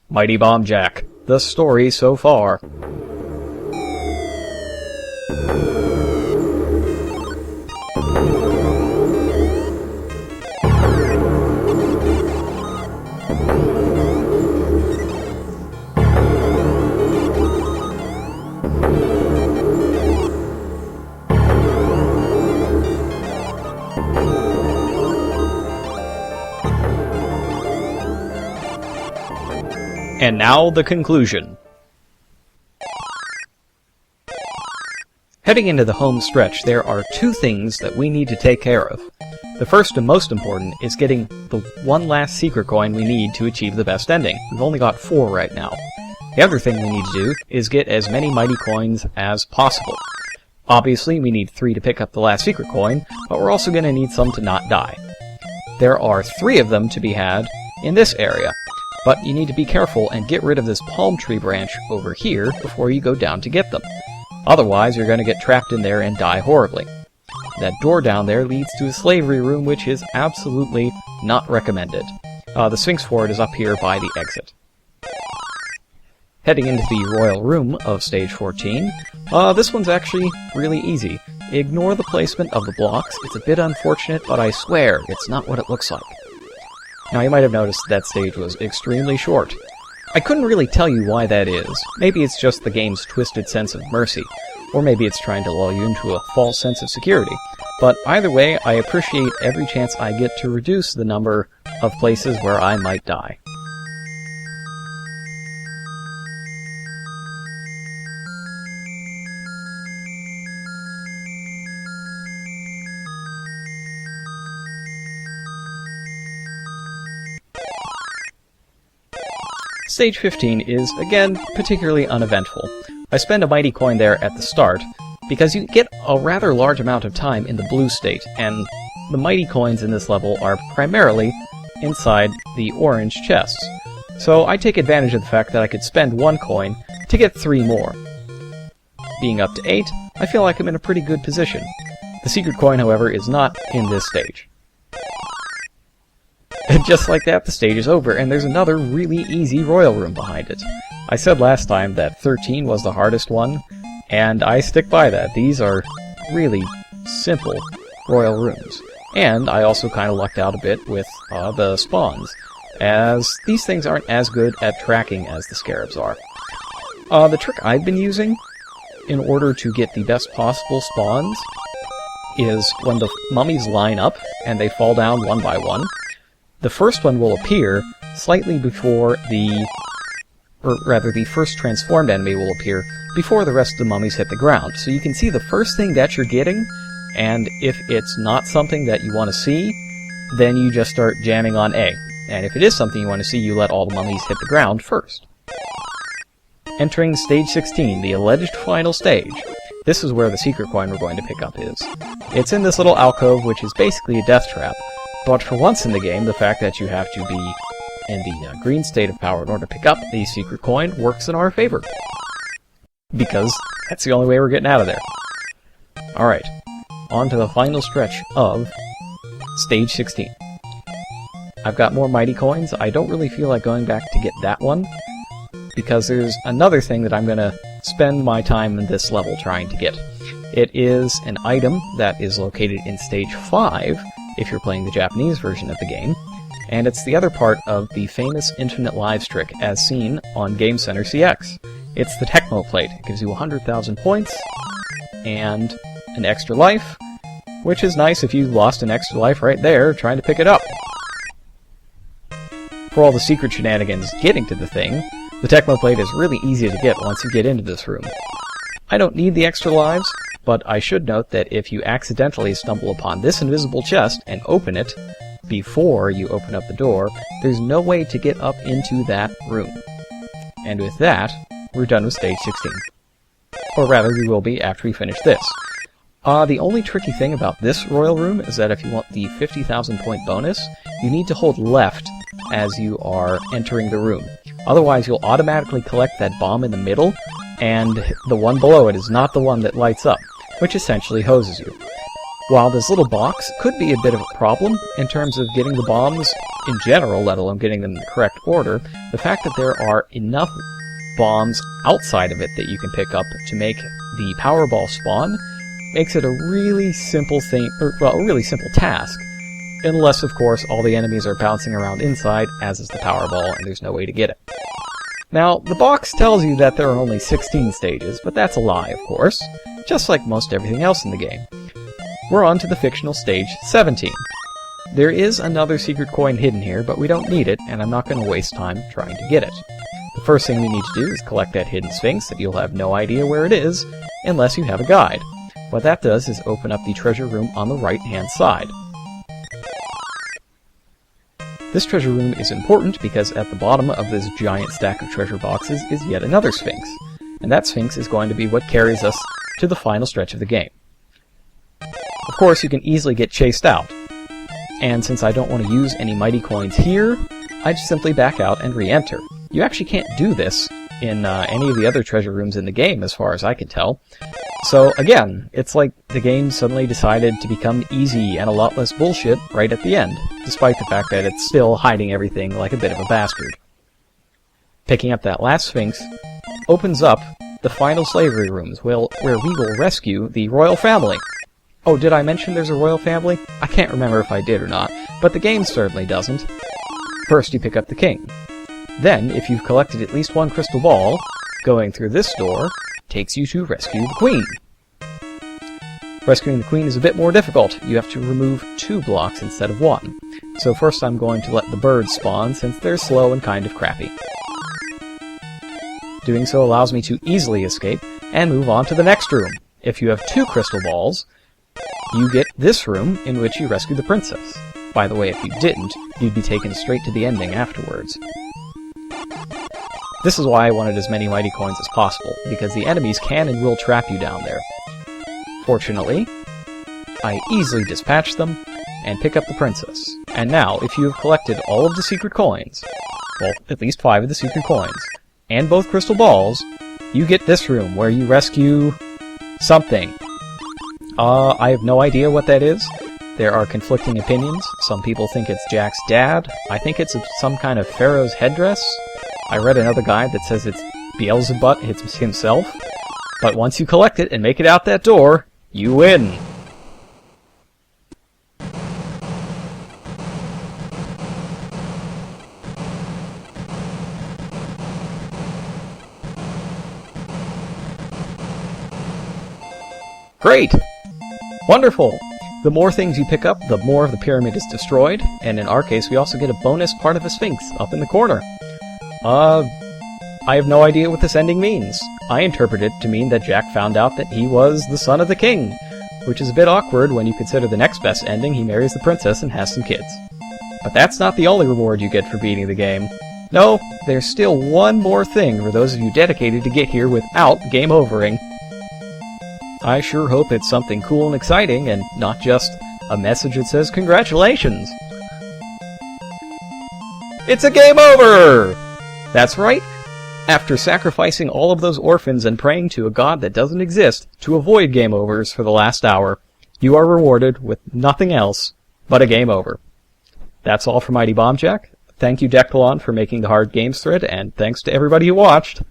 Mighty Bomb Jack, the story so far. And now the conclusion. Heading into the home stretch, there are two things that we need to take care of. The first and most important is getting the one last secret coin we need to achieve the best ending. We've only got 4 right now. The other thing we need to do is get as many mighty coins as possible. Obviously, we need 3 to pick up the last secret coin, but we're also going to need some to not die. There are 3 of them to be had in this area. But you need to be careful and get rid of this palm tree branch over here before you go down to get them. Otherwise, you're going to get trapped in there and die horribly. That door down there leads to a slavery room, which is absolutely not recommended. The Sphinx Fort is up here by the exit. Heading into the Royal Room of Stage 14, this one's actually really easy. Ignore the placement of the blocks. It's a bit unfortunate, but I swear, it's not what it looks like. Now, you might have noticed that stage was extremely short. I couldn't really tell you why that is. Maybe it's just the game's twisted sense of mercy, or maybe it's trying to lull you into a false sense of security. But either way, I appreciate every chance I get to reduce the number of places where I might die. Stage 15 is, again, particularly uneventful. I spend a mighty coin there at the start, because you get a rather large amount of time in the blue state, and the mighty coins in this level are primarily inside the orange chests. So I take advantage of the fact that I could spend 1 coin to get 3 more. Being up to 8, I feel like I'm in a pretty good position. The secret coin, however, is not in this stage. And just like that, the stage is over, and there's another really easy royal room behind it. I said last time that 13 was the hardest one, and I stick by that. These are really simple royal rooms. And I also kind of lucked out a bit with the spawns, as these things aren't as good at tracking as the scarabs are. The trick I've been using in order to get the best possible spawns is when the mummies line up and they fall down one by one, the first one will appear slightly before the first transformed enemy will appear before the rest of the mummies hit the ground. So you can see the first thing that you're getting, and if it's not something that you want to see, then you just start jamming on A. And if it is something you want to see, you let all the mummies hit the ground first. Entering Stage 16, the alleged final stage. This is where the secret coin we're going to pick up is. It's in this little alcove, which is basically a death trap. But for once in the game, the fact that you have to be in the green state of power in order to pick up the secret coin works in our favor. Because that's the only way we're getting out of there. Alright, on to the final stretch of Stage 16. I've got more mighty coins. I don't really feel like going back to get that one, because there's another thing that I'm going to spend my time in this level trying to get. It is an item that is located in Stage 5, if you're playing the Japanese version of the game, and it's the other part of the famous Infinite Lives trick as seen on Game Center CX. It's the Tecmo Plate. It gives you 100,000 points and an extra life, which is nice if you lost an extra life right there trying to pick it up. For all the secret shenanigans getting to the thing, the Tecmo Plate is really easy to get once you get into this room. I don't need the extra lives, but I should note that if you accidentally stumble upon this invisible chest and open it before you open up the door, there's no way to get up into that room. And with that, we're done with Stage 16. Or rather, we will be after we finish this. The only tricky thing about this royal room is that if you want the 50,000 point bonus, you need to hold left as you are entering the room. Otherwise, you'll automatically collect that bomb in the middle, and the one below it is not the one that lights up, which essentially hoses you. While this little box could be a bit of a problem in terms of getting the bombs in general, let alone getting them in the correct order, the fact that there are enough bombs outside of it that you can pick up to make the Powerball spawn makes it a really simple thing, or, well, a really simple task. Unless, of course, all the enemies are bouncing around inside, as is the Powerball, and there's no way to get it. Now, the box tells you that there are only 16 stages, but that's a lie, of course, just like most everything else in the game. We're on to the fictional stage 17. There is another secret coin hidden here, but we don't need it, and I'm not going to waste time trying to get it. The first thing we need to do is collect that hidden Sphinx that you'll have no idea where it is, unless you have a guide. What that does is open up the treasure room on the right-hand side. This treasure room is important because at the bottom of this giant stack of treasure boxes is yet another Sphinx, and that Sphinx is going to be what carries us to the final stretch of the game. Of course, you can easily get chased out, and since I don't want to use any mighty coins here, I just simply back out and re-enter. You actually can't do this in any of the other treasure rooms in the game, as far as I can tell. So again, it's like the game suddenly decided to become easy and a lot less bullshit right at the end, despite the fact that it's still hiding everything like a bit of a bastard. Picking up that last Sphinx opens up the final slavery rooms, where we will rescue the royal family. Oh, did I mention there's a royal family? I can't remember if I did or not, but the game certainly doesn't. First you pick up the king. Then, if you've collected at least one crystal ball, going through this door takes you to rescue the queen. Rescuing the queen is a bit more difficult. You have to remove 2 blocks instead of 1. So first I'm going to let the birds spawn, since they're slow and kind of crappy. Doing so allows me to easily escape and move on to the next room. If you have 2 crystal balls, you get this room in which you rescue the princess. By the way, if you didn't, you'd be taken straight to the ending afterwards. This is why I wanted as many mighty coins as possible, because the enemies can and will trap you down there. Fortunately, I easily dispatch them and pick up the princess. And now, if you have collected all of the secret coins, well, at least 5 of the secret coins, and both crystal balls, you get this room where you rescue something. I have no idea what that is. There are conflicting opinions. Some people think it's Jack's dad. I think it's some kind of pharaoh's headdress. I read another guide that says it's Beelzebub himself. But once you collect it and make it out that door, you win! Great! Wonderful! The more things you pick up, the more of the pyramid is destroyed, and in our case we also get a bonus part of the Sphinx up in the corner. I have no idea what this ending means. I interpret it to mean that Jack found out that he was the son of the king, which is a bit awkward when you consider the next best ending, he marries the princess and has some kids. But that's not the only reward you get for beating the game. No, there's still one more thing for those of you dedicated to get here without game overing. I sure hope it's something cool and exciting, and not just a message that says, "Congratulations!" It's a game over! That's right. After sacrificing all of those orphans and praying to a god that doesn't exist to avoid game overs for the last hour, you are rewarded with nothing else but a game over. That's all for Mighty Bomb Jack. Thank you, Dectalon, for making the hard games thread, and thanks to everybody who watched.